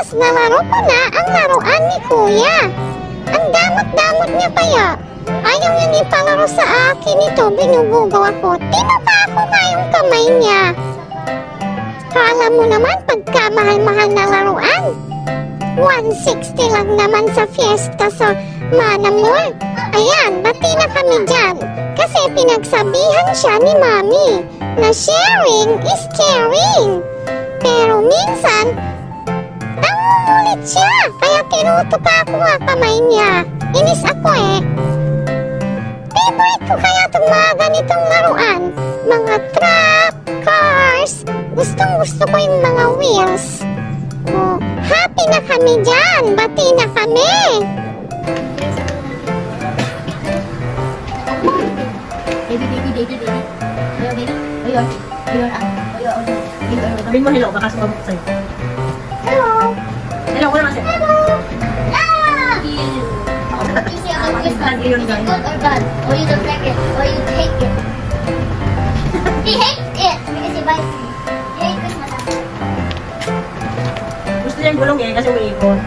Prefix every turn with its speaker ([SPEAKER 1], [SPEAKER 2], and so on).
[SPEAKER 1] Tapos nalaro ko na ang laruan ni Kuya. Ang damot-damot niya kaya. Ayaw niya ipalaro sa akin ito. Binubugaw ako. Tinapa ako nga yung kamay niya. Kala mo naman pagkamahal-mahal na laruan. 160 lang naman sa fiesta sa Manamor. Ayan, bati na kami dyan. Kasi pinagsabihan siya ni Mami na sharing is caring. Pero minsan, nangungulit siya. Kaya tinutupa ko nga kamay niya. Inis ako eh. Favorite ko kaya itong mga ganitong laruan. Mga truck, cars. Gustong gusto ko yung mga wheels. Oh, happy na kami dyan. Bati na kami.
[SPEAKER 2] Baby. Ayaw. Sabihin mo hello, baka sumabot sa'yo.
[SPEAKER 1] Hello.
[SPEAKER 2] Hello ko naman sa'yo.
[SPEAKER 1] Hello.
[SPEAKER 3] Ah! You say always
[SPEAKER 2] Lagi yun, guys.
[SPEAKER 3] good or bad, or you don't like it, or you hate it. He hates it because he buys it. He hates Christmas.
[SPEAKER 2] Gusto niya yung gulong eh, kasi umiikot.